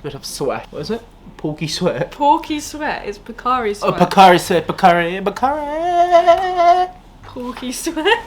bit of sweat. What is it? Porky sweat. Porky sweat is Picari sweat. Oh, Picari sweat. Picari. Porky sweat.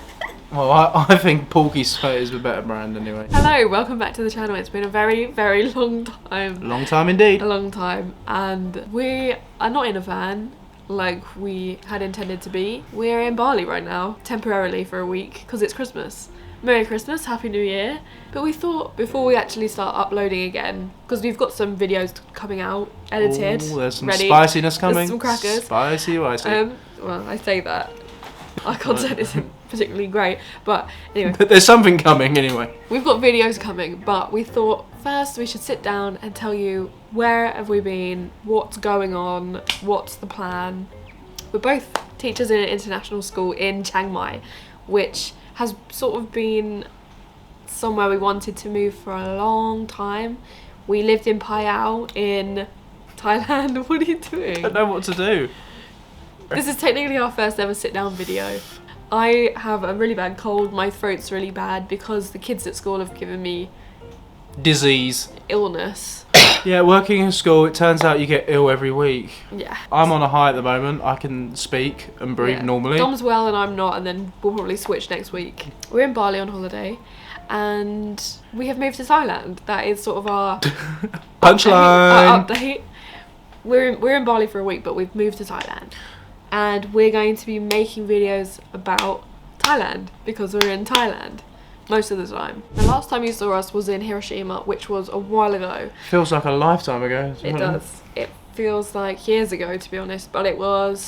Well, I think Porky sweat is the better brand anyway. Hello, welcome back to the channel. It's been a very, very long time. Long time indeed. A long time. And we are not in a van like we had intended to be. We're in Bali right now, temporarily for a week, because it's Christmas. Merry Christmas, Happy New Year. But we thought before we actually start uploading again, because we've got some videos coming out, edited, Ooh, there's some ready. spiciness coming. There's some crackers. Spicy. Well, I say that. Our content isn't particularly great, but anyway. But there's something coming anyway. We've got videos coming, but we thought first we should sit down and tell you where have we been, what's going on, what's the plan. We're both teachers in an international school in Chiang Mai, which has sort of been somewhere we wanted to move for a long time. We lived in Pattaya in Thailand. What are you doing? I don't know what to do. This is technically our first ever sit down video. I have a really bad cold, my throat's really bad because the kids at school have given me Disease. illness. Yeah, working in school, it turns out you get ill every week. Yeah. I'm on a high at the moment. I can speak and breathe normally. Dom's well and I'm not, and then we'll probably switch next week. We're in Bali on holiday and we have moved to Thailand. That is sort of our Punchline. update. We're in Bali for a week, but we've moved to Thailand. And we're going to be making videos about Thailand because we're in Thailand most of the time. The last time you saw us was in Hiroshima, which was a while ago. Feels like a lifetime ago. It does. It feels like years ago, to be honest, but it was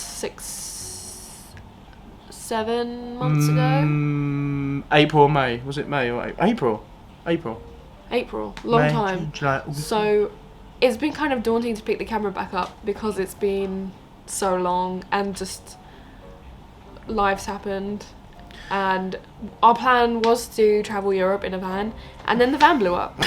7 months ago. April or May? Was it May or April? April. Long May, time. June, July, August. So it's been kind of daunting to pick the camera back up because it's been so long and just life's happened, and our plan was to travel Europe in a van, and then the van blew up.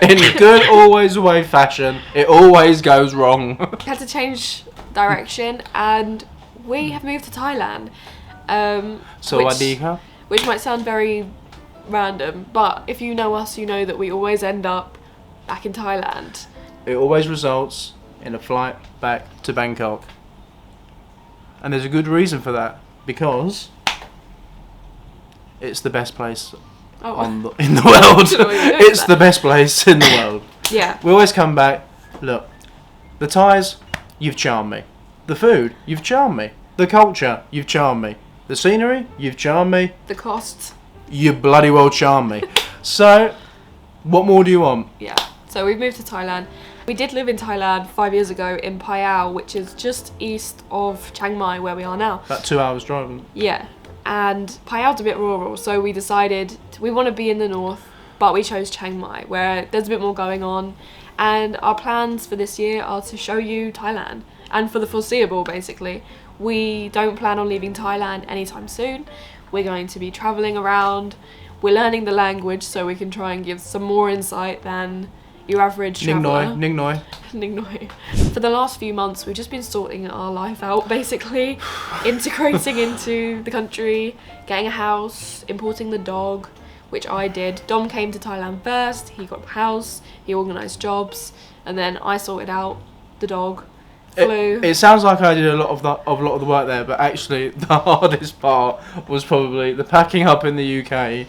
In good always way fashion, it always goes wrong. We had to change direction and we have moved to Thailand. Which might sound very random, but if you know us, you know that we always end up back in Thailand. It always results in a flight back to Bangkok. And there's a good reason for that, because it's the best place in the world. It's the best place in the world. Yeah. We always come back. Look, the Thais, you've charmed me. The food, you've charmed me. The culture, you've charmed me. The scenery, you've charmed me. The costs, you bloody well charmed me. So, what more do you want? Yeah. So we've moved to Thailand. We did live in Thailand 5 years ago in Pattaya, which is just east of Chiang Mai, where we are now. About 2 hours driving. Yeah. And Pattaya's a bit rural, so we decided we want to be in the north, but we chose Chiang Mai, where there's a bit more going on. And our plans for this year are to show you Thailand, and for the foreseeable, basically. We don't plan on leaving Thailand anytime soon. We're going to be travelling around. We're learning the language so we can try and give some more insight than your average traveller. Ning Noi. For the last few months, we've just been sorting our life out, basically. Integrating into the country, getting a house, importing the dog, which I did. Dom came to Thailand first, he got a house, he organised jobs, and then I sorted out the dog. It sounds like I did a lot of the work there, but actually the hardest part was probably the packing up in the UK,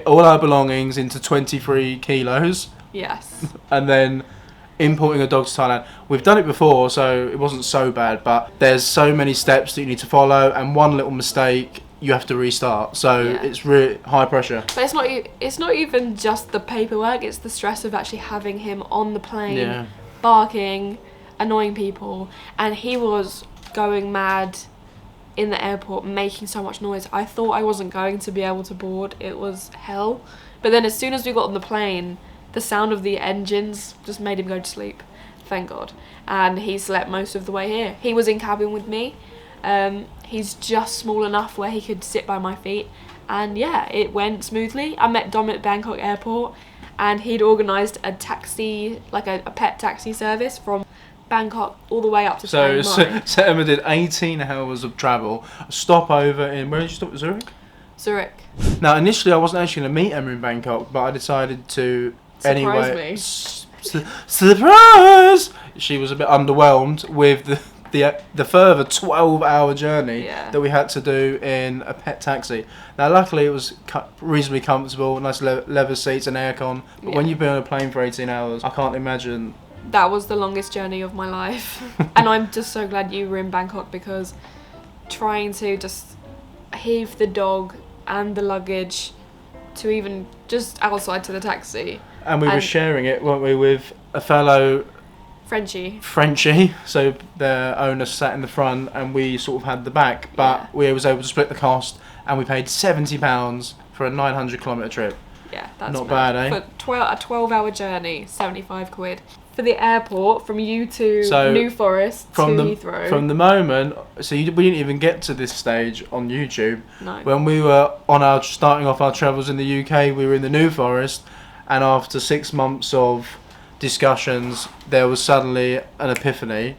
all our belongings into 23 kilos. Yes. And then importing a dog to Thailand. We've done it before, so it wasn't so bad, but there's so many steps that you need to follow, and one little mistake, you have to restart. So it's really high pressure. But it's not even just the paperwork, it's the stress of actually having him on the plane, barking, annoying people, and he was going mad in the airport, making so much noise. I thought I wasn't going to be able to board. It was hell. But then as soon as we got on the plane, the sound of the engines just made him go to sleep, thank God. And he slept most of the way here. He was in cabin with me. He's just small enough where he could sit by my feet, and yeah, it went smoothly. I met Dom at Bangkok airport, and he'd organised a taxi, like a pet taxi service from Bangkok all the way up to Chiang Mai. So Emma did 18 hours of travel, a stopover in, where did you stop, Zurich? Zurich. Now initially I wasn't actually going to meet Emma in Bangkok, but I decided to Anyway, surprise! She was a bit underwhelmed with the further 12-hour journey that we had to do in a pet taxi. Now, luckily, it was reasonably comfortable, nice leather seats and aircon. But when you've been on a plane for 18 hours, I can't imagine. That was the longest journey of my life. And I'm just so glad you were in Bangkok, because trying to just heave the dog and the luggage to even just outside to the taxi. And we were sharing it, weren't we, with a fellow Frenchie. So the owner sat in the front and we sort of had the back, but we was able to split the cost, and we paid £70 for a 900-kilometre trip. Yeah, that's not bad, eh? For a 12-hour journey, 75 quid. For the airport, from you to New Forest to Heathrow. From the moment, we didn't even get to this stage on YouTube. No. When we were starting off our travels in the UK, we were in the New Forest, and after 6 months of discussions, there was suddenly an epiphany,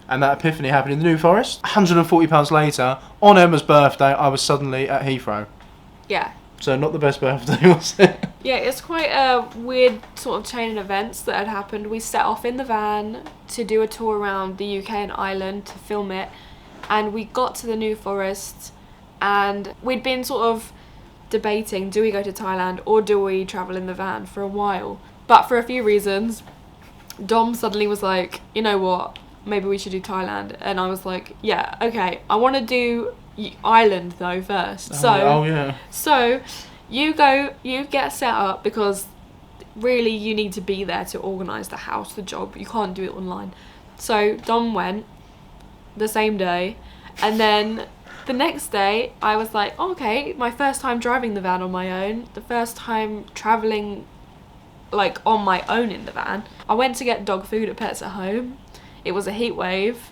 and that epiphany happened in the New Forest. £140 later, on Emma's birthday, I was suddenly at Heathrow. Yeah. So not the best birthday, was it? Yeah, it's quite a weird sort of chain of events that had happened. We set off in the van to do a tour around the UK and Ireland to film it, and we got to the New Forest, and we'd been sort of debating, do we go to Thailand or do we travel in the van, for a while. But for a few reasons, Dom suddenly was like, you know what, maybe we should do Thailand. And I was like, yeah, okay, I want to do Ireland though first. So you get set up, because really you need to be there to organise the house, the job. You can't do it online. So Dom went the same day, and then the next day I was like, okay, my first time driving the van on my own, the first time travelling like on my own in the van. I went to get dog food at Pets at Home. It was a heat wave.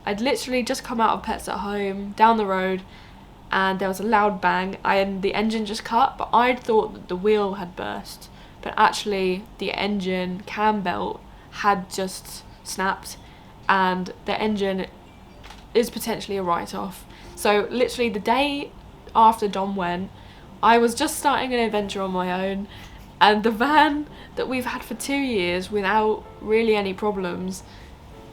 I'd literally just come out of Pets at Home, down the road, and there was a loud bang, and the engine just cut, but I'd thought that the wheel had burst, but actually the engine cam belt had just snapped, and the engine is potentially a write-off. So literally the day after Dom went, I was just starting an adventure on my own, and the van that we've had for 2 years without really any problems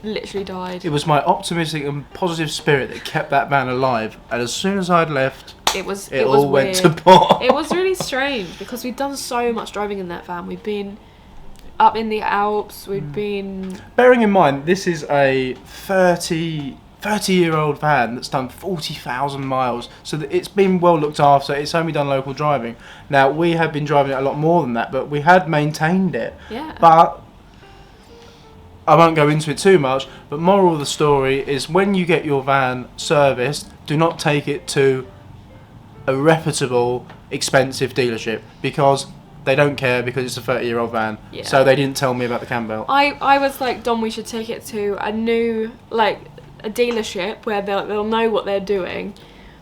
literally died. It was my optimistic and positive spirit that kept that van alive, and as soon as I'd left, it all went to pot. It was really strange, because we'd done so much driving in that van. We've been up in the Alps, we'd been... Bearing in mind, this is a 30-year-old van that's done 40,000 miles, so that it's been well looked after. It's only done local driving. Now, we had been driving it a lot more than that, but we had maintained it. Yeah. But I won't go into it too much, but moral of the story is, when you get your van serviced, do not take it to a reputable, expensive dealership, because they don't care, because it's a 30-year-old van. Yeah. So they didn't tell me about the cam belt. I was like, Dom, we should take it to a new, like, a dealership where they'll know what they're doing.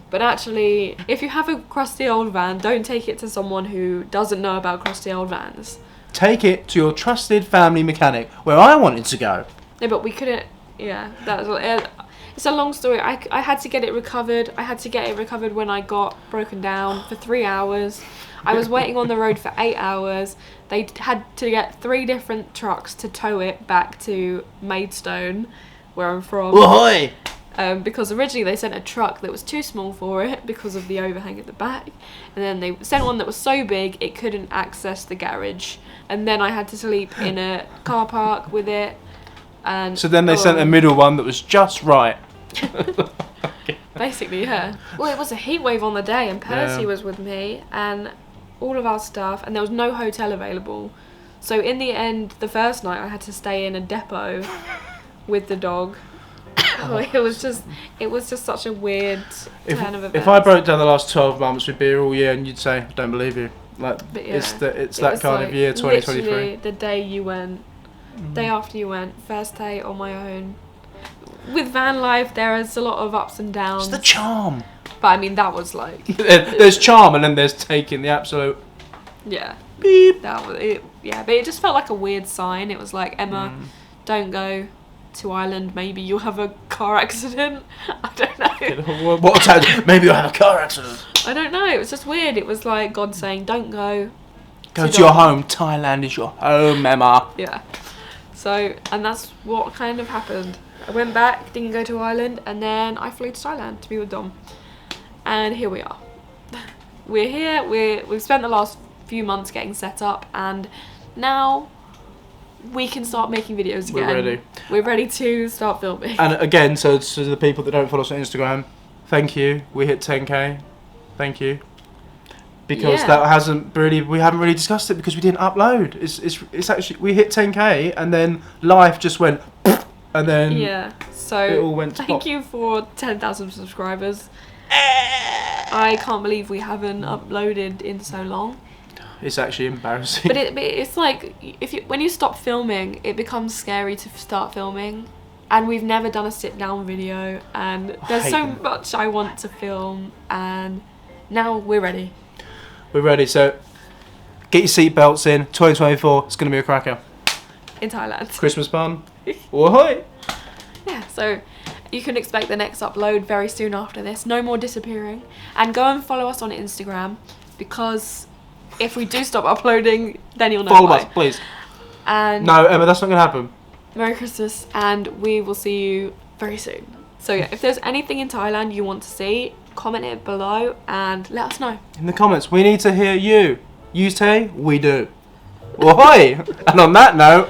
But actually, if you have a crusty old van, don't take it to someone who doesn't know about crusty old vans. Take it to your trusted family mechanic, where I wanted to go. No, but we couldn't. Yeah, it's a long story. I had to get it recovered. I had to get it recovered when I got broken down for 3 hours. I was waiting on the road for 8 hours. They had to get 3 different trucks to tow it back to Maidstone, where I'm from. Ahoy! Because originally they sent a truck that was too small for it because of the overhang at the back, and then they sent one that was so big it couldn't access the garage, and then I had to sleep in a car park with it. And so then they sent a middle one that was just right. Basically, yeah. Well, it was a heat wave on the day, and Percy was with me, and all of our stuff, and there was no hotel available. So in the end, the first night I had to stay in a depot with the dog. It was just such a weird turn of events. If I broke down the last 12 months, we'd be here all year, and you'd say, I don't believe you. Like, it's that kind of year, 2023. Literally the day you went, day after you went, first day on my own. With van life, there is a lot of ups and downs. It's the charm. But I mean, that was like... there's charm, and then there's taking the absolute... Yeah. Beep. That was it. Yeah, but it just felt like a weird sign. It was like, Emma, don't go to Ireland, maybe you'll have a car accident. I don't know. Maybe you'll have a car accident. I don't know. It was just weird. It was like God saying, don't go. Go to your home. Thailand is your home, Emma. Yeah. So, and that's what kind of happened. I went back, didn't go to Ireland, and then I flew to Thailand to be with Dom. And here we are. We're here. We've spent the last few months getting set up, and now we can start making videos again. We're ready. We're ready to start filming. And again, so to the people that don't follow us on Instagram, thank you. We hit 10k. Thank you. Because we haven't really discussed it because we didn't upload. It's actually, we hit 10k and then life just went and then so it all went to thank pop. you for 10,000 subscribers. I can't believe we haven't uploaded in so long. It's actually embarrassing. But it's like when you stop filming, it becomes scary to start filming. And we've never done a sit down video, and there's so much I want to film, and now we're ready. We're ready, so get your seatbelts in. 2024, it's going to be a cracker. In Thailand. Christmas fun. Whoa! Yeah, so you can expect the next upload very soon after this. No more disappearing. And go and follow us on Instagram, because if we do stop uploading, then you'll know Follow why. us, please. And no, Emma, that's not going to happen. Merry Christmas, and we will see you very soon. So yeah, if there's anything in Thailand you want to see, comment it below and let us know. In the comments, we need to hear you. You say, we do. Ahoy! And on that note,